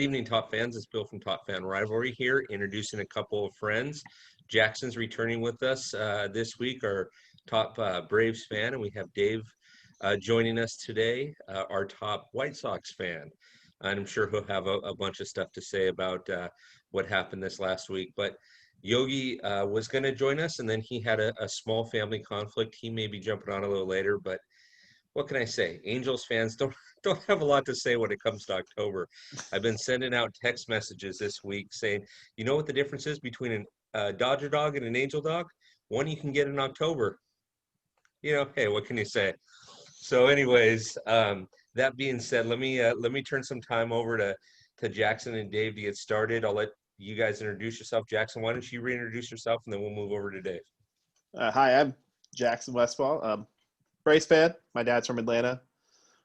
Good evening, Top fans. It's Bill from Top Fan Rivalry here, introducing a couple of friends. Jackson's returning with us this week, our top Braves fan, and we have Dave joining us today, our top White Sox fan. And I'm sure he'll have a bunch of stuff to say about what happened this last week. But Yogi was going to join us, and then he had a small family conflict. He may be jumping on a little later, but what can I say? Angels fans don't have a lot to say when it comes to October. I've been sending out text messages this week saying, you know what the difference is between a Dodger dog and an Angel dog? One you can get in October. Hey, what can you say? So, anyways, that being said, let me turn some time over to Jackson and Dave to get started. I'll let you guys introduce yourself. Jackson, why don't you reintroduce yourself, and then we'll move over to Dave. Hi, I'm Jackson Westfall. Braves fan. My dad's from Atlanta.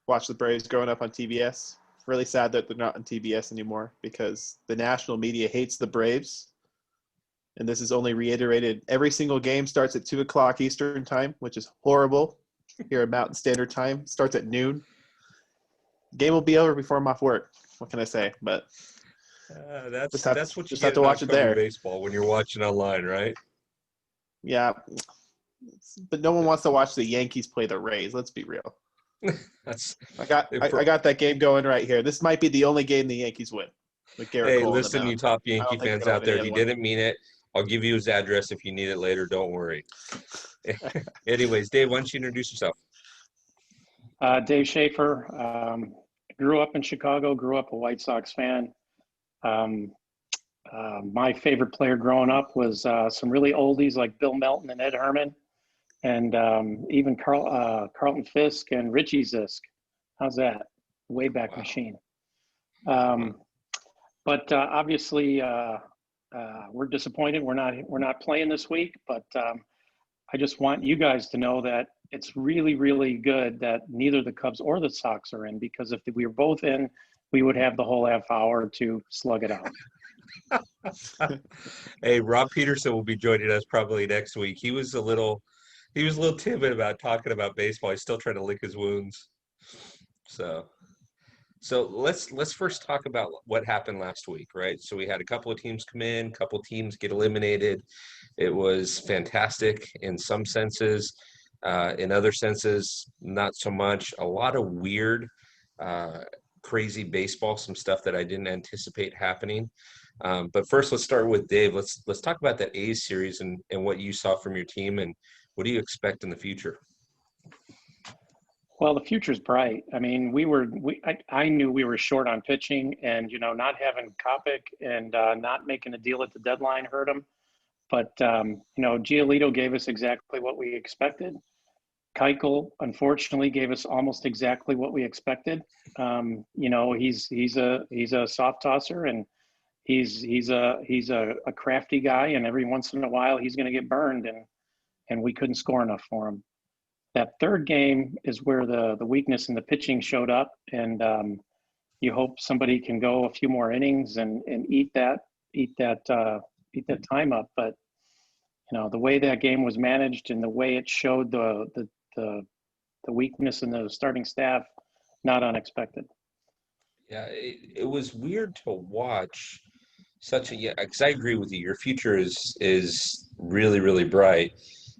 Watched the Braves growing up on TBS. Really sad that they're not on TBS anymore because the national media hates the Braves. And this is only reiterated. Every single game starts at 2 o'clock Eastern time, which is horrible. Here at Mountain Standard Time. Starts at noon. Game will be over before I'm off work. What can I say? But that's what you just get have to in watch it there. baseball when you're watching online, right? Yeah. But no one wants to watch the Yankees play the Rays. Let's be real. I got that game going right here. This might be the only game the Yankees win. With Garrett Hey, Cole listen, you top Yankee fans out there, he didn't mean it. I'll give you his address if you need it later. Don't worry. Anyways, Dave, why don't you introduce yourself? Dave Schaefer. Grew up in Chicago. Grew up a White Sox fan. My favorite player growing up was some really oldies like Bill Melton and Ed Herman. And even Carlton Fisk and Richie Zisk. How's that? Way back machine. But obviously, we're disappointed. We're not playing this week. But I just want you guys to know that it's really, really good that neither the Cubs or the Sox are in, because if we were both in, we would have the whole half hour to slug it out. Hey, Rob Peterson will be joining us probably next week. He was a little timid about talking about baseball. He's still trying to lick his wounds. So let's first talk about what happened last week, right? So we had a couple of teams come in, a couple of teams get eliminated. It was fantastic in some senses. In other senses, not so much. A lot of weird, crazy baseball, some stuff that I didn't anticipate happening. But first, let's start with Dave. Let's talk about that A's series and what you saw from your team, and what do you expect in the future? Well, the future's bright. I mean, I knew we were short on pitching, and not having Kopech and not making a deal at the deadline hurt him. But Giolito gave us exactly what we expected. Keuchel, unfortunately, gave us almost exactly what we expected. He's a soft tosser, and he's a crafty guy, and every once in a while he's going to get burned, and we couldn't score enough for him. That third game is where the weakness in the pitching showed up, and you hope somebody can go a few more innings and eat that time up. But the way that game was managed and the way it showed the weakness in the starting staff, not unexpected. Yeah, it was weird to watch because I agree with you. Your future is really, really bright,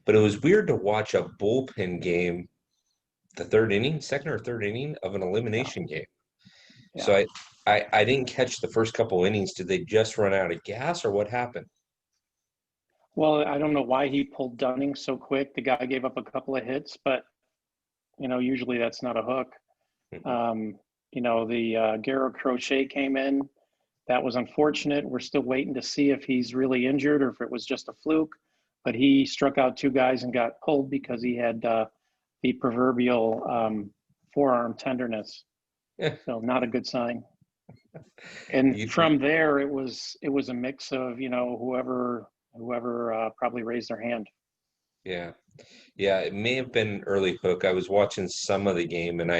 but it was weird to watch a bullpen game, the second or third inning of an elimination game. Yeah. So I didn't catch the first couple innings. Did they just run out of gas, or what happened? Well, I don't know why he pulled Dunning so quick. The guy gave up a couple of hits, but usually that's not a hook. The Garrett Crochet came in. That was unfortunate. We're still waiting to see if he's really injured or if it was just a fluke. But he struck out two guys and got pulled because he had the proverbial forearm tenderness. Yeah. So not a good sign. And from there, it was a mix of whoever probably raised their hand. Yeah, it may have been an early hook. I was watching some of the game, and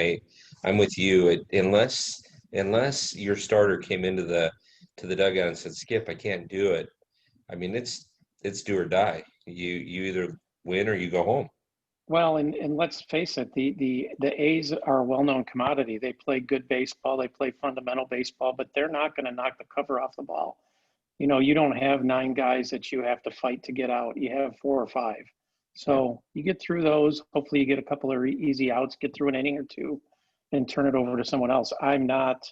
I'm with you. Unless your starter came into the dugout and said, "Skip, I can't do it." I mean, it's do or die. You either win or you go home. Well, and let's face it, the A's are a well-known commodity. They play good baseball, they play fundamental baseball, but they're not going to knock the cover off the ball. You know, you don't have 9 guys that you have to fight to get out. You have 4 or 5. So you get through those. Hopefully you get a couple of easy outs, get through an inning or two, and turn it over to someone else. I'm not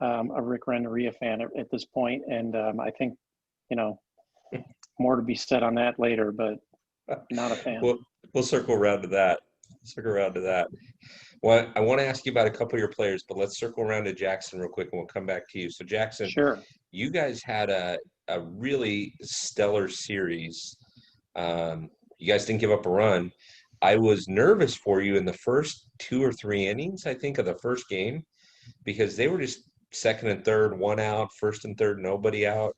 a Rick Renneria fan at this point, and I think, you know, more to be said on that later, but not a fan. We'll circle around to that. Well, I want to ask you about a couple of your players, but let's circle around to Jackson real quick, and we'll come back to you. So, Jackson, Sure. you guys had a really stellar series. You guys didn't give up a run. I was nervous for you in the first 2 or 3 innings, I think, of the first game, because they were just second and third, 1 out, first and third, nobody out,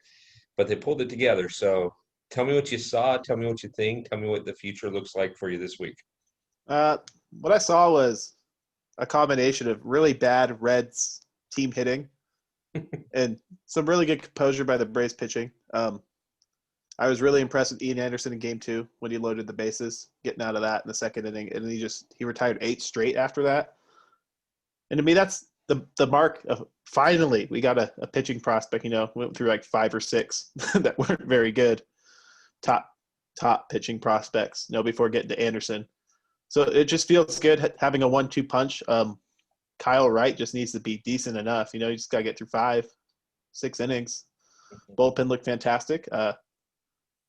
but they pulled it together. So tell me what you saw. Tell me what you think. Tell me what the future looks like for you this week. What I saw was a combination of really bad Reds team hitting and some really good composure by the Braves pitching. I was really impressed with Ian Anderson in game 2 when he loaded the bases, getting out of that in the second inning, and he retired 8 straight after that. And to me, that's the mark of finally we got a pitching prospect. You know, went through like 5 or 6 that weren't very good, top pitching prospects. You know, before getting to Anderson. So it just feels good having a 1-2 punch. Kyle Wright just needs to be decent enough. You know, you just got to get through 5, 6 innings. Bullpen looked fantastic.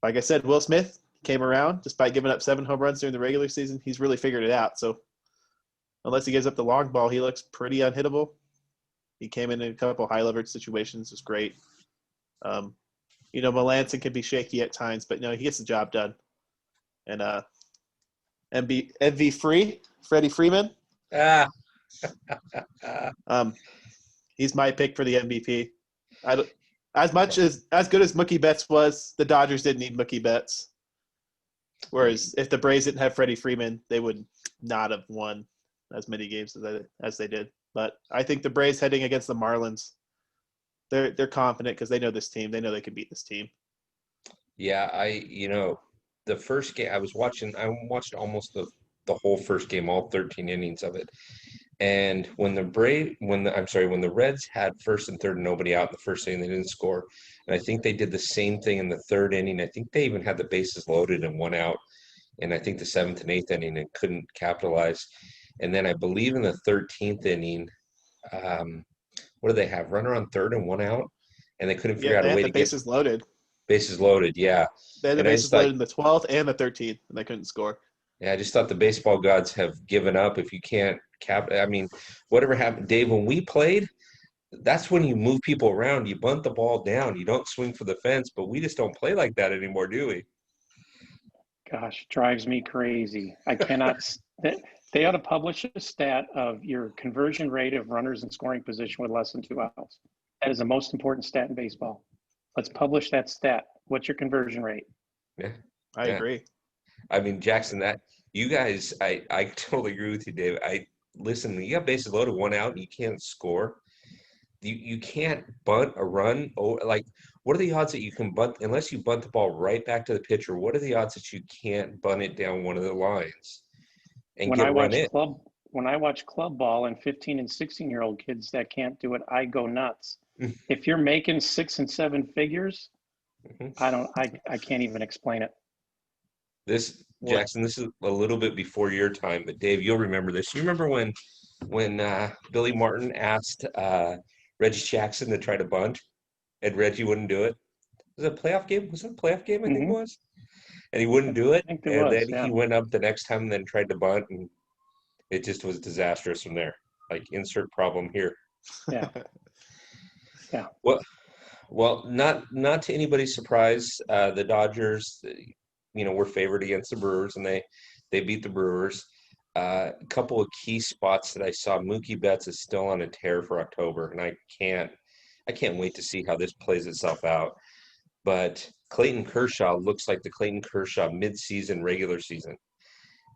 Like I said, Will Smith came around despite giving up 7 home runs during the regular season. He's really figured it out. So unless he gives up the long ball, he looks pretty unhittable. He came in a couple high leverage situations. It's great. You know, Melanson can be shaky at times, but no, he gets the job done. And MV free, Freddie Freeman. He's my pick for the MVP. As good as Mookie Betts was, the Dodgers didn't need Mookie Betts. Whereas if the Braves didn't have Freddie Freeman, they would not have won as many games as they did. But I think the Braves heading against the Marlins, they're confident because they know this team. They know they can beat this team. Yeah, the first game I watched almost the whole first game, all 13 innings of it. And when the Reds had first and third and nobody out in the first inning, they didn't score. And I think they did the same thing in the third inning. I think they even had the bases loaded and 1 out. And I think the 7th and 8th inning and couldn't capitalize. And then I believe in the 13th inning, what do they have? Runner on third and 1 out, and they couldn't figure out a way to get bases loaded. Bases loaded, yeah. They had the bases loaded in the 12th and the 13th, and they couldn't score. Yeah, I just thought the baseball gods have given up if you can't whatever happened, Dave, when we played, that's when you move people around. You bunt the ball down. You don't swing for the fence, but we just don't play like that anymore, do we? Gosh, drives me crazy. I cannot – they ought to publish a stat of your conversion rate of runners in scoring position with less than 2 outs. That is the most important stat in baseball. Let's publish that stat. What's your conversion rate? Yeah. I agree. I mean, Jackson, that you guys, I totally agree with you, Dave. Listen, you got bases loaded, 1 out, and you can't score. You can't bunt a run. What are the odds that you can bunt, unless you bunt the ball right back to the pitcher? What are the odds that you can't bunt it down one of the lines and When get I run in? When I watch club ball and 15 and 16-year-old kids that can't do it, I go nuts. If you're making 6 and 7 figures, I can't even explain it. Jackson, this is a little bit before your time, but Dave, you'll remember this. You remember when Billy Martin asked Reggie Jackson to try to bunt, and Reggie wouldn't do it? Was it a playoff game? Was it a playoff game? I think it was. And he wouldn't do it. He went up the next time and then tried to bunt, and it just was disastrous from there. Like, insert problem here. Yeah. Yeah. Well, not to anybody's surprise, the Dodgers, were favored against the Brewers, and they beat the Brewers. A couple of key spots that I saw. Mookie Betts is still on a tear for October, and I can't wait to see how this plays itself out. But Clayton Kershaw looks like the Clayton Kershaw mid-season, regular season.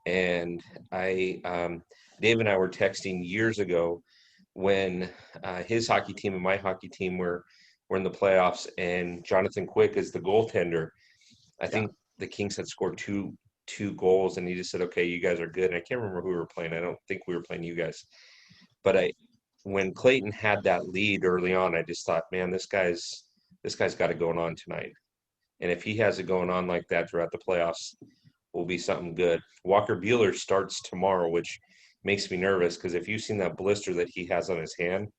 And Dave and I were texting years ago when his hockey team and my hockey team were in the playoffs, and Jonathan Quick is the goaltender. I think the Kings had scored two 2 goals, and he just said, "Okay, you guys are good." And I can't remember who we were playing. I don't think we were playing you guys. But when Clayton had that lead early on, I just thought, man, this guy's got it going on tonight. And if he has it going on like that throughout the playoffs, will be something good. Walker Buehler starts tomorrow, which makes me nervous because if you've seen that blister that he has on his hand,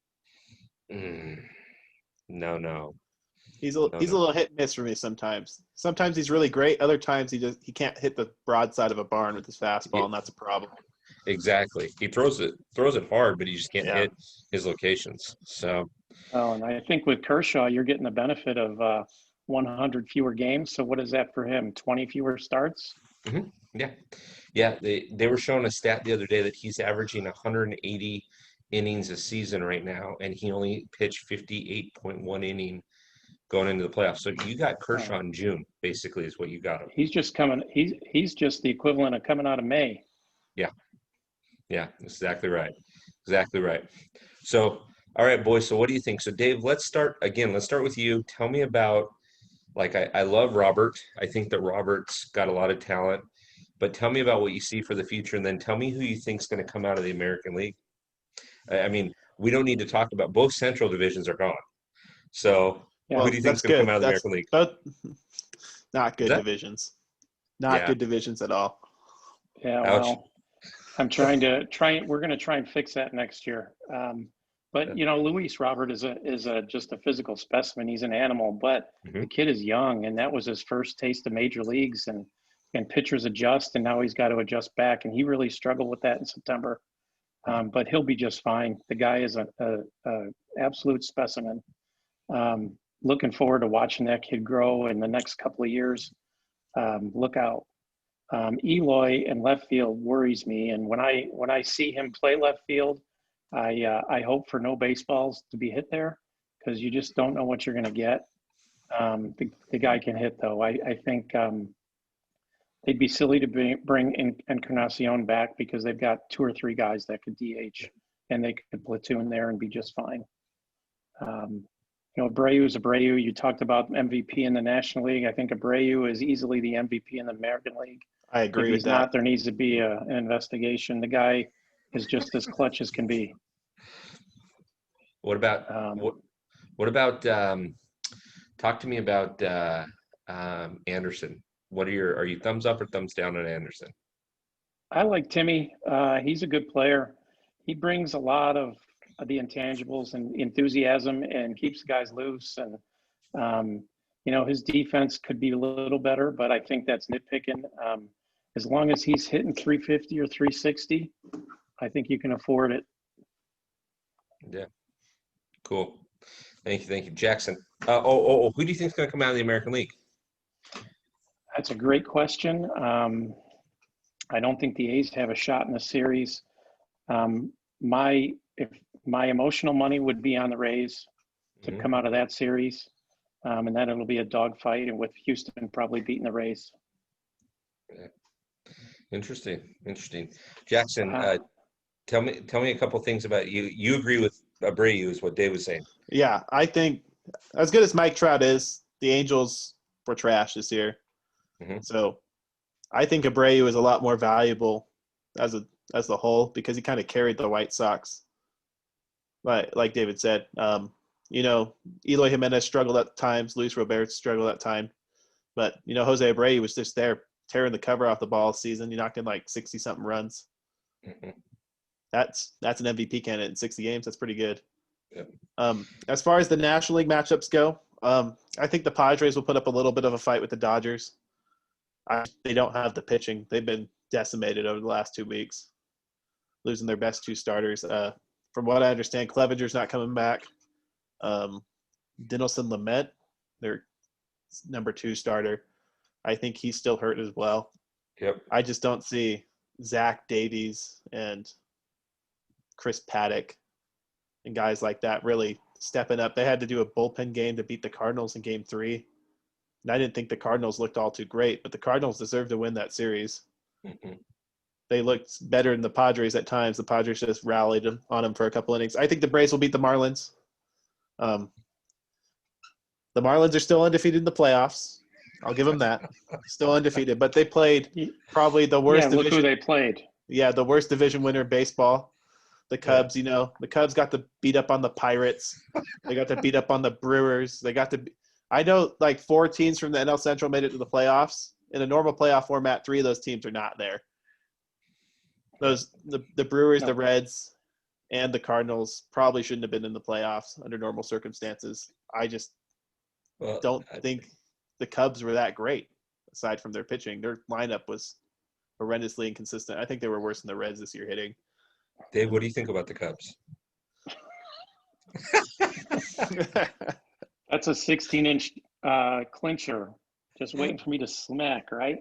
no. He's a little hit and miss for me sometimes. Sometimes he's really great. Other times he can't hit the broadside of a barn with his fastball, and that's a problem. Exactly. He throws it hard, but he just can't hit his locations. So. Oh, and I think with Kershaw, you're getting the benefit of 100 fewer games. So what is that for him? 20 fewer starts? Mm-hmm. Yeah. They were showing a stat the other day that he's averaging 180 innings a season right now, and he only pitched 58.1 inning going into the playoffs. So you got Kershaw in June, basically, is what you got him. He's just coming. He's just the equivalent of coming out of May. Yeah, exactly right. So, all right, boys. So what do you think? So Dave, let's start with you. Tell me about, like, I love Robert. I think that Robert's got a lot of talent, but tell me about what you see for the future, and then tell me who you think is going to come out of the American League. I mean, we don't need to talk about both Central divisions are gone. So who do you think is going to come out of the American League? Both not good divisions. Not good divisions at all. Yeah, Ouch. well, I'm we're going to try and fix that next year. But Luis Robert is just a physical specimen. He's an animal, but the kid is young, and that was his first taste of major leagues, and pitchers adjust, and now he's got to adjust back, and he really struggled with that in September. But he'll be just fine. The guy is a absolute specimen. Looking forward to watching that kid grow in the next couple of years. Look out. Eloy in left field worries me, and when I see him play left field, I hope for no baseballs to be hit there because you just don't know what you're going to get. The guy can hit though. I think they'd be silly to bring Encarnacion back because they've got 2 or 3 guys that could DH and they could platoon there and be just fine. Abreu is Abreu. You talked about MVP in the National League. I think Abreu is easily the MVP in the American League. I agree with that. If he's not, there needs to be an investigation. The guy is just as clutch as can be. What about talk to me about Anderson. Are you thumbs up or thumbs down on Anderson? I like Timmy. He's a good player. He brings a lot of the intangibles and enthusiasm and keeps guys loose. And, his defense could be a little better, but I think that's nitpicking. As long as he's hitting 350 or 360, I think you can afford it. Yeah. Cool. Thank you. Jackson. Who do you think is going to come out of the American League? That's a great question. I don't think the A's have a shot in the series. If my emotional money would be on the Rays to come out of that series, and then it'll be a dogfight, and with Houston probably beating the Rays. Yeah. Interesting. Jackson, tell me a couple things about you. You agree with Abreu is what Dave was saying. Yeah, I think as good as Mike Trout is, the Angels were trash this year. So I think Abreu is a lot more valuable as the whole because he kind of carried the White Sox. But like David said, Eloy Jimenez struggled at times. Luis Robert struggled at time. But, Jose Abreu was just there tearing the cover off the ball all season. He knocked in like 60-something runs. That's an MVP candidate in 60 games. That's pretty good. Yep. As far as the National League matchups go, I think the Padres will put up a little bit of a fight with the Dodgers. They don't have the pitching. They've been decimated over the last 2 weeks, losing their best 2 starters. From what I understand, Clevenger's not coming back. Dinelson Lamet, their number 2 starter, I think he's still hurt as well. Yep. I just don't see Zach Davies and Chris Paddock and guys like that really stepping up. They had to do a bullpen game to beat the Cardinals in Game 3. And I didn't think the Cardinals looked all too great, but the Cardinals deserved to win that series. They looked better than the Padres at times. The Padres just rallied on them for a couple innings. I think the Braves will beat the Marlins. The Marlins are still undefeated in the playoffs. I'll give them that. Still undefeated, but they played probably the worst Yeah, look who division. they played. Yeah, the worst division winner in baseball. The Cubs, the Cubs got to beat up on the Pirates. They got to beat up on the Brewers. I know like 4 teams from the NL Central made it to the playoffs. In a normal playoff format, 3 of those teams are not there. The Brewers, the Reds, and the Cardinals probably shouldn't have been in the playoffs under normal circumstances. I just don't think the Cubs were that great, aside from their pitching. Their lineup was horrendously inconsistent. I think they were worse than the Reds this year hitting. Dave, what do you think about the Cubs? That's a 16-inch clincher, just waiting for me to smack, right?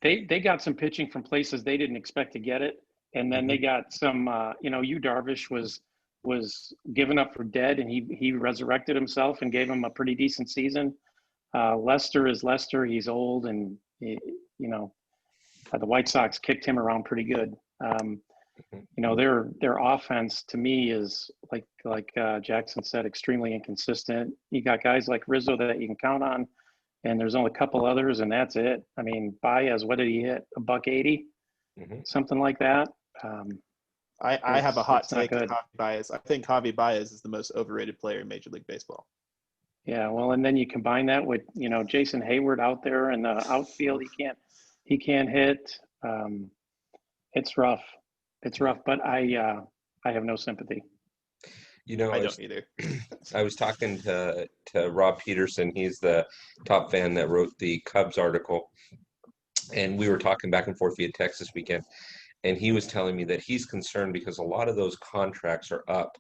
They got some pitching from places they didn't expect to get it, and then they got some. Yu Darvish was given up for dead, and he resurrected himself and gave him a pretty decent season. Lester is Lester. He's old, and the White Sox kicked him around pretty good. Their offense to me is like Jackson said, extremely inconsistent. You got guys like Rizzo that you can count on, and there's only a couple others, and that's it. I mean, Baez, what did he hit? $180, something like that. I have a hot take on Javi Baez. I think Javi Baez is the most overrated player in Major League Baseball. Yeah, well, and then you combine that with Jason Hayward out there in the outfield. He can't hit. It's rough. It's rough, but I have no sympathy. I don't either. I was talking to Rob Peterson. He's the top fan that wrote the Cubs article, and we were talking back and forth via text this weekend. And he was telling me that he's concerned because a lot of those contracts are up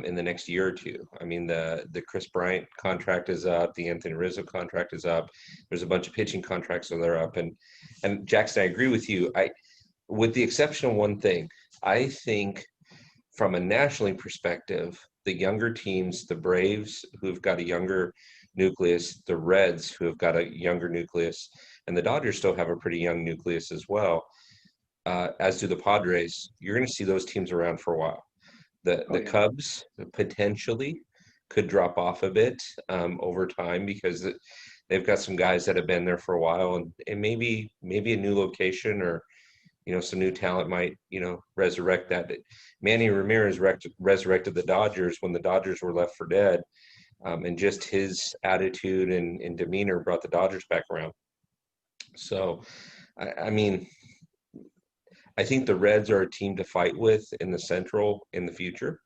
in the next year or two. I mean, the Chris Bryant contract is up. The Anthony Rizzo contract is up. There's a bunch of pitching contracts that are up. And Jackson, I agree with you. With the exception of one thing, I think from a national perspective, the younger teams, the Braves, who've got a younger nucleus, the Reds, who have got a younger nucleus, and the Dodgers still have a pretty young nucleus as well, as do the Padres, you're going to see those teams around for a while. The Cubs potentially could drop off a bit over time because they've got some guys that have been there for a while, and maybe a new location or some new talent might resurrect that. Manny Ramirez resurrected the Dodgers when the Dodgers were left for dead, and just his attitude and demeanor brought the Dodgers back around. So, I mean, I think the Reds are a team to fight with in the Central in the future.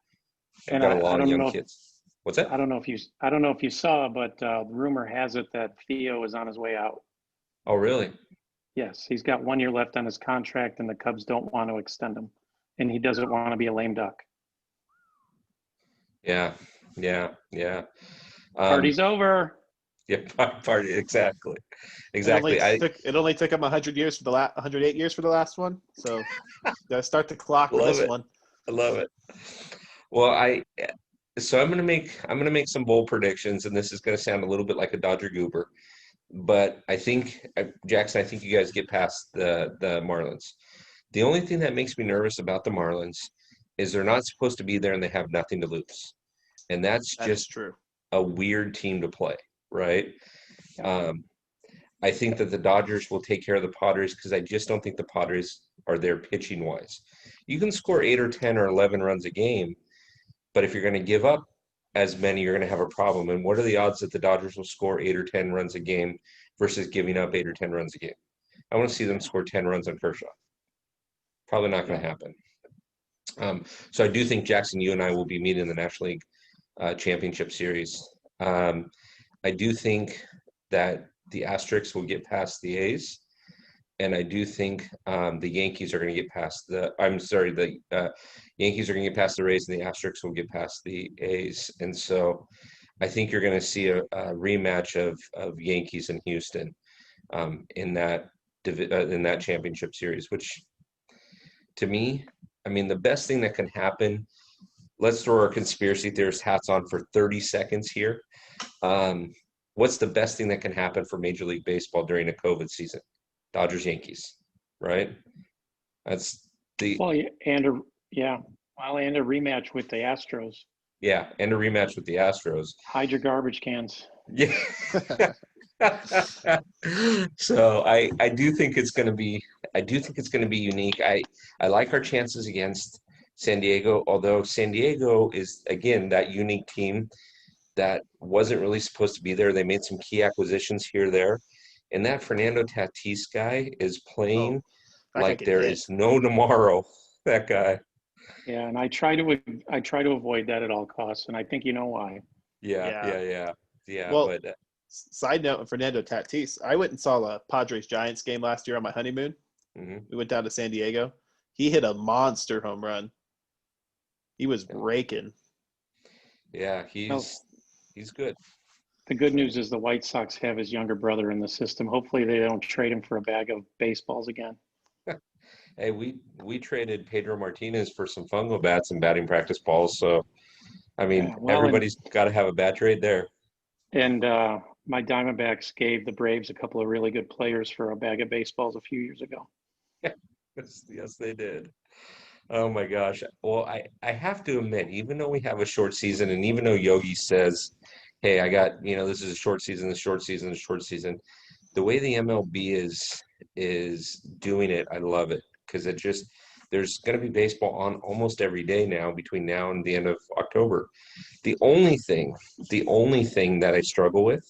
They've got a lot of young kids. What's that? I don't know if you saw, but the rumor has it that Theo is on his way out. Oh, really? Yes, he's got 1 year left on his contract, and the Cubs don't want to extend him, and he doesn't want to be a lame duck. Yeah. Party's over. Yeah, party exactly. It only took him 100 years for 108 years for the last one. So gotta start the clock with this one. I love it. Well, I'm gonna make some bold predictions, and this is gonna sound a little bit like a Dodger goober, but I think Jackson, I think you guys get past the Marlins. The only thing that makes me nervous about the Marlins is they're not supposed to be there and they have nothing to lose, and that's just true. A weird team to play. Right. I think that the Dodgers will take care of the Padres because I just don't think the Padres are there pitching wise. You can score 8 or 10 or 11 runs a game, but if you're going to give up as many, you're going to have a problem. And what are the odds that the Dodgers will score 8 or 10 runs a game versus giving up 8 or 10 runs a game? I want to see them score 10 runs on Kershaw. Probably not going to happen. So I do think, Jackson, you and I will be meeting in the National League Championship Series. I do think that the Asterix will get past the A's, and I do think the Yankees are going to get past the Yankees are going to get past the Rays, and the Asterix will get past the A's. And so I think you're going to see a rematch of Yankees and Houston in that championship series, which to me, I mean, the best thing that can happen, let's throw our conspiracy theorist hats on for 30 seconds here. What's the best thing that can happen for Major League Baseball during a COVID season? Dodgers, Yankees, right? That's the and a rematch with the Astros. Yeah, and a rematch with the Astros. Hide your garbage cans. Yeah. So I do think it's going to be unique. I like our chances against San Diego, although San Diego is again that unique team that wasn't really supposed to be there. They made some key acquisitions here there, and that Fernando Tatis guy is Oh, playing that guy like can there hit. is no tomorrow. That guy. Yeah, and I try to avoid that at all costs, and I think you know why. Yeah, Yeah. yeah, yeah, yeah. Well, But side note on Fernando Tatis, I went and saw the Padres Giants game last year on my honeymoon. mhm, We went down to San Diego. He hit a monster home run. He was yeah, raking. yeah, Well, he's good. the good news is the White Sox have his younger brother in the system. Hopefully, they don't trade him for a bag of baseballs again. Hey, we traded Pedro Martinez for some fungo bats and batting practice balls. So I mean, Yeah, well, everybody's got to have a bad trade there. and my Diamondbacks gave the Braves a couple of really good players for a bag of baseballs a few years ago. Yes, yes, they did. Oh my gosh. Well, I have to admit, even though we have a short season, and even though Yogi says, "Hey, I got, this is a short season, this short season, this short season," the way the MLB is doing it, I love it because it just there's going to be baseball on almost every day now between now and the end of October. The only thing that I struggle with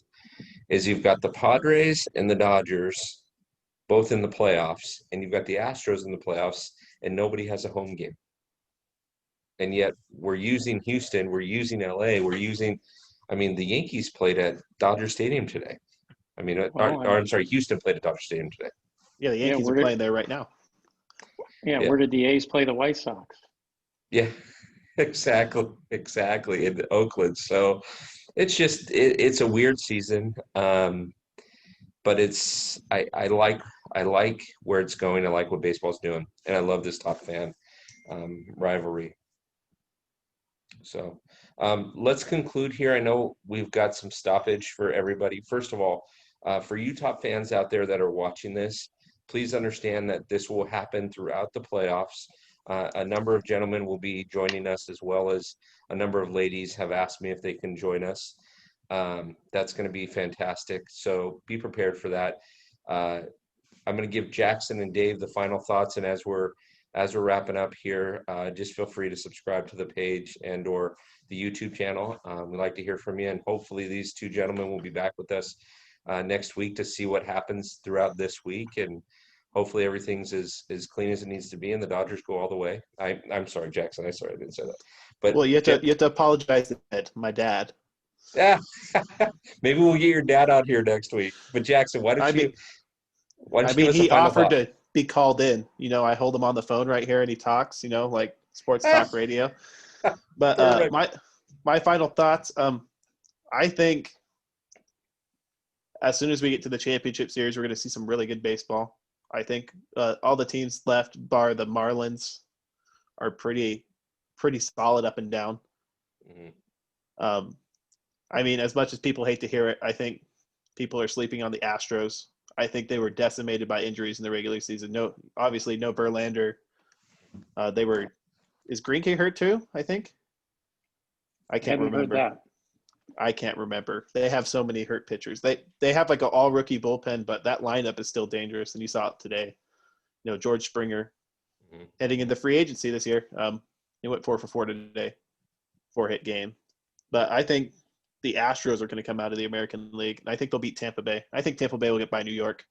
is you've got the Padres and the Dodgers both in the playoffs, and you've got the Astros in the playoffs, and nobody has a home game. And yet we're using Houston, we're using LA, I mean, the Yankees played at Dodger Stadium today. I mean, Well, or I'm sorry, Houston played at Dodger Stadium today. Yeah, the yeah, Yankees are playing there right now. Yeah, where did the A's play the White Sox? yeah, exactly in Oakland. So it's a weird season. But I like where it's going. I like what baseball's doing, and I love this top fan rivalry. So let's conclude here. I know we've got some stoppage for everybody. First of all, for you top fans out there that are watching this, please understand that this will happen throughout the playoffs. A number of gentlemen will be joining us, as well as a number of ladies have asked me if they can join us. That's going to be fantastic. So be prepared for that. I'm going to give Jackson and Dave the final thoughts, and as we're wrapping up here, just feel free to subscribe to the page and or the YouTube channel. We'd like to hear from you, and hopefully these two gentlemen will be back with us next week to see what happens throughout this week, and hopefully everything's as clean as it needs to be, and the Dodgers go all the way. I'm sorry, Jackson. I didn't say that. But Well, you have to apologize to my dad. yeah, maybe we'll get your dad out here next week. But Jackson, why I don't mean, you give us a he final offered thought? to be called in. I hold him on the phone right here, and he talks. Like sports talk radio. But Perfect. my final thoughts. I think as soon as we get to the championship series, we're going to see some really good baseball. I think all the teams left, bar the Marlins, are pretty solid up and down. Mhm. I mean, as much as people hate to hear it, I think people are sleeping on the Astros. I think they were decimated by injuries in the regular season. Obviously no Verlander. Is Greinke hurt too? I think. I can't Hadn't heard remember. that. I can't remember. They have so many hurt pitchers. They have like an all rookie bullpen, but that lineup is still dangerous. And you saw it today. George Springer Mhm. heading into free agency this year. He went 4 for 4 today, 4-hit game. But I think the Astros are going to come out of the American League, and I think they'll beat Tampa Bay. I think Tampa Bay will get by New York.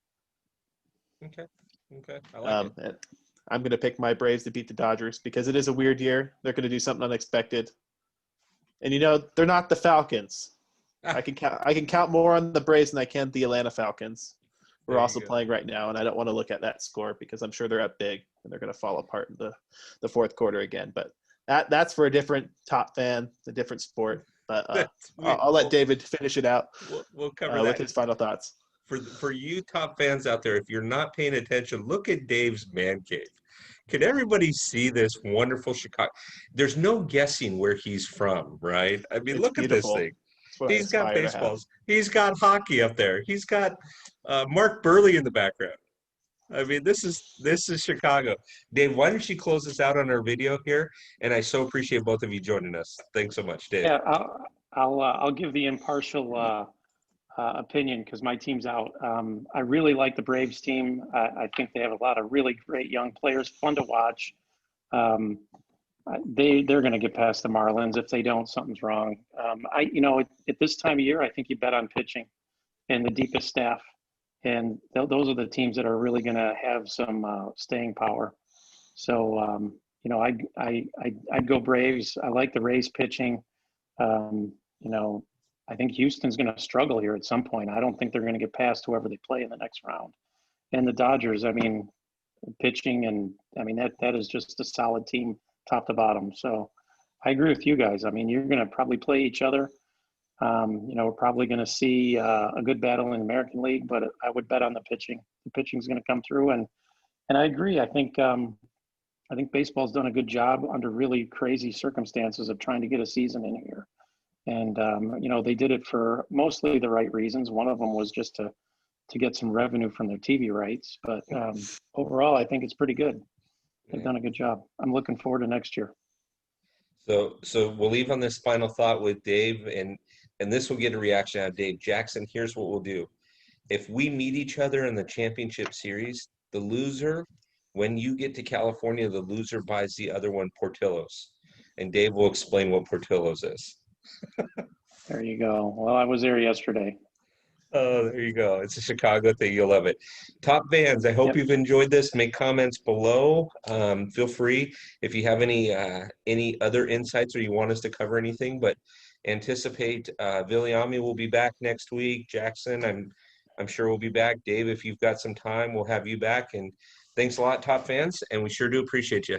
Okay. I like it. I'm going to pick my Braves to beat the Dodgers because it is a weird year. They're going to do something unexpected. And they're not the Falcons. I can count more on the Braves than I can the Atlanta Falcons. We're There you also go. playing right now, and I don't want to look at that score because I'm sure they're up big and they're going to fall apart in the fourth quarter again. But that's for a different top fan, a different sport. But I'll let David finish it out We'll cover with that. his final thoughts. For you top fans out there, if you're not paying attention, look at Dave's man cave. Can everybody see this wonderful Chicago? There's no guessing where he's from, right? I mean, It's look at this beautiful. thing. It's what I He's got aspire to have. baseballs. He's got hockey up there. He's got Mark Burley in the background. I mean, this is Chicago. Dave, why don't you close us out on our video here? And I so appreciate both of you joining us. Thanks so much, Dave. Yeah, I'll give the impartial opinion because my team's out. I really like the Braves team. I think they have a lot of really great young players, fun to watch. They're going to get past the Marlins. If they don't, something's wrong. At this time of year, I think you bet on pitching and the deepest staff, and those are the teams that are really going to have some staying power. So I'd go Braves. I like the Rays pitching. Um, you know, I think Houston's going to struggle here at some point. I don't think they're going to get past whoever they play in the next round. And the Dodgers, I mean, pitching and I mean that is just a solid team top to bottom. So I agree with you guys. I mean, you're going to probably play each other. We're probably going to see a good battle in the American League, but I would bet on the pitching. The pitching is going to come through, and I agree. I think baseball's done a good job under really crazy circumstances of trying to get a season in here. And, they did it for mostly the right reasons. One of them was just to get some revenue from their TV rights. But overall, I think it's pretty good. They've done a good job. I'm looking forward to next year. So we'll leave on this final thought with Dave, and this will get a reaction out of Dave. Jackson, here's what we'll do. If we meet each other in the championship series, the loser, when you get to California, the loser buys the other one Portillo's. And Dave will explain what Portillo's is. There you go. Well, I was there yesterday. Oh, there you go. It's a Chicago thing. You'll love it. Top fans, I hope you've enjoyed this. Make comments below. Feel free if you have any other insights or you want us to cover anything. But anticipate Viliami will be back next week. Jackson, I'm sure we'll be back. Dave, if you've got some time, we'll have you back. And thanks a lot, top fans. And we sure do appreciate you.